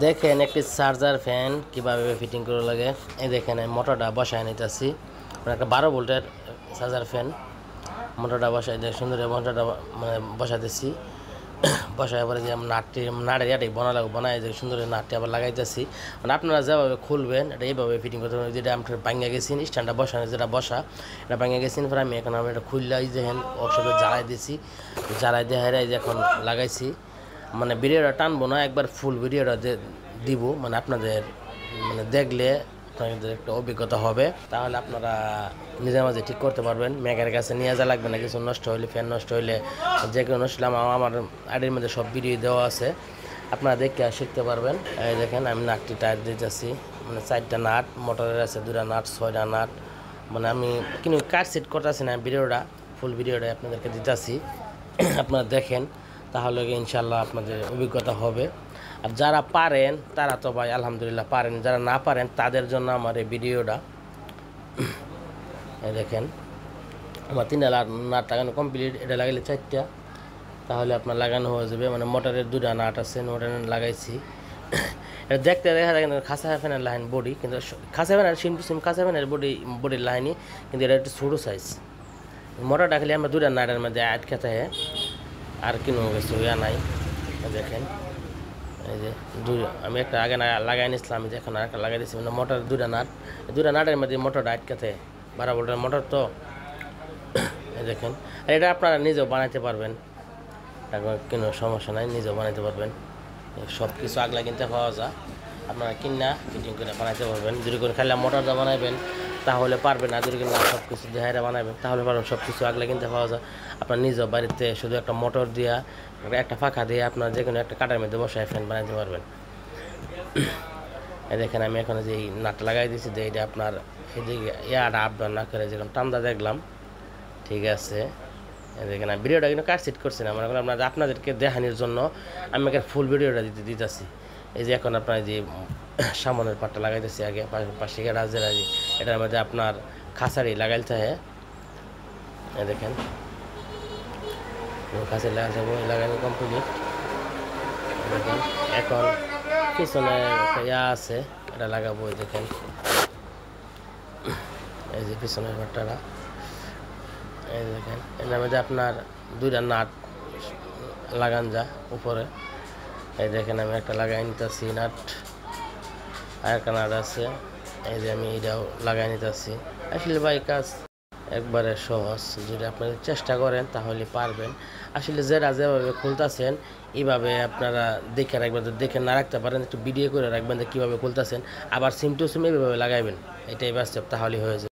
দেখেন একটি charger fan কিভাবে ফিটিং করা লাগে। এই দেখেন আমি মোটরটা বসায় নিতেছি, মানে একটা 12 ভোল্টের চার্জার ফ্যান। মোটরটা বসাই দিয়ে সুন্দর মোটরটা মানে বসাইতেছি। বসায় পরে যে নাটের ইয়াটাই বানাই যে সুন্দর নাটটি আবার লাগাইতেছি। মানে আপনারা যেভাবে খুলবেন এটা এইভাবে ফিটিং করতে পারবেন। যেটা আপনার ভাঙিয়ে গেছেন স্ট্যান্ডটা বসানো, যেটা বসা এটা ভাঙিয়ে গেছেন, পরে আমি এখন এটা খুললাই দেখেন ওয়ার্কশপে জ্বালাই দিয়েছি। জ্বালাই দিয়ে এই যে এখন লাগাইছি। মানে ভিডিওটা টানবো না, একবার ফুল ভিডিওটা দিব, মানে আপনাদের মানে দেখলে আপনাদের একটা অভিজ্ঞতা হবে। তাহলে আপনারা নিজের মাঝে ঠিক করতে পারবেন। মেকারের কাছে নিয়ে যা লাগবে না, কিছু নষ্ট হইলে, ফ্যান নষ্ট হইলে, যে কোনো নষ্ট হলে আমার আইডির মধ্যে সব ভিডিও দেওয়া আছে, আপনারা দেখে শিখতে পারবেন। এই দেখেন আমি নাটটি টায়ার দিতেছি, মানে 4টা নাট মোটরের আছে, 2টা নাট, 6টা নাট। মানে আমি কিন্তু কাট সেট করতেছি না, ভিডিওটা ফুল ভিডিওটা আপনাদেরকে দিতেছি। আপনারা দেখেন, তাহলে ইনশাল্লাহ আপনাদের অভিজ্ঞতা হবে। আর যারা পারেন তারা তো ভাই আলহামদুলিল্লাহ পারেন, যারা না পারেন তাদের জন্য আমার এই ভিডিওটা। এই দেখেন আমার 3টা নাট লাগানো কমপ্লিট। এটা লাগাইলে 4টা, তাহলে আপনার লাগানো হয়ে যাবে। মানে মোটরের 2টা নাট আছে, মোটর লাগাইছি। এটা দেখতে দেখা যায় খাসা ফ্যানের লাইন বডি, কিন্তু খাসা ফ্যানের সিম খাসা ফ্যানের বডির লাইনই, কিন্তু এটা একটু ছোটো সাইজ। মোটরটা খালি আমরা 2টা নাটের মধ্যে আটকাতে হয়, আর কোনো কিছু ইয়া নাই। দেখেন এই যে আমি একটা আগে লাগাই নিয়েছিলাম, আমি এখন আর একটা লাগাই দিচ্ছি। মানে মোটর 2টা নাটের মধ্যে মোটরটা আটকাতে 12 ভোল্টের মোটর তো। এই দেখেন, আর এটা আপনারা নিজেও বানাইতে পারবেন, কোনো সমস্যা নাই, নিজেও বানাইতে পারবেন। সব কিছু আগলা কিনতে পাওয়া যায়, আপনারা কিনা ফিটিং করে বানাইতে পারবেন। যদি করে খালি মোটরটা বানাইবেন তাহলে পারবেন, আর যদি কিনা সব কিছু দেহাইরা বানাবেন তাহলে পারবেন। সব কিছু আগলা কিনতে পাওয়া যায়। আপনার নিজেও বাড়িতে শুধু একটা মোটর দিয়া, একটা ফাঁকা দিয়ে আপনার যে কোনো একটা কাটার মধ্যে বসায় ফ্যান বানাইতে পারবেন। এই দেখেন আমি এখন যে নাটটা লাগাই দিয়েছি, যে এটা আপনার এদিকে ইয়াটা আপডাউন না করে যেরকম টান্দা দেখলাম, ঠিক আছে। দেখেন আমি ভিডিওটা কিন্তু কাট সেট করছি না, মনে করেন আপনাদেরকে দেখানোর জন্য আমি একটা ফুল ভিডিওটা দিতেছি। এই যে এখন আপনার যে সামনের পাটটা লাগাইতেছি, আগে পাশে রাজের আগে এটার মধ্যে আপনার খাসারি লাগাইতে হয়। দেখেন খাসারি লাগানো কমপ্লিট। দেখেন এখন পিছনে ইয়া আছে, এটা লাগাবো। দেখেন এই যে পিছনের পাটটা, এই দেখেন এর মধ্যে আপনার 2টা নাট লাগান যা উপরে। এই দেখেন আমি একটা লাগাই নিতেছি নাট, আর একটা নাট আছে। এই যে আমি এটাও লাগাই নিতেছি। আসলে ভাই কাজ একবারে সহজ, যদি আপনারা চেষ্টা করেন তাহলে পারবেন। আসলে যেভাবে খুলতেছেন এইভাবে আপনারা দেখে রাখবেন, দেখে না রাখতে পারেন একটু ভিডিও করে রাখবেন যে কীভাবে খুলতেছেন, আবার সিম টু সিম এইভাবে লাগাইবেন। এটাই বাস্তব, তাহলে হয়ে যাবে।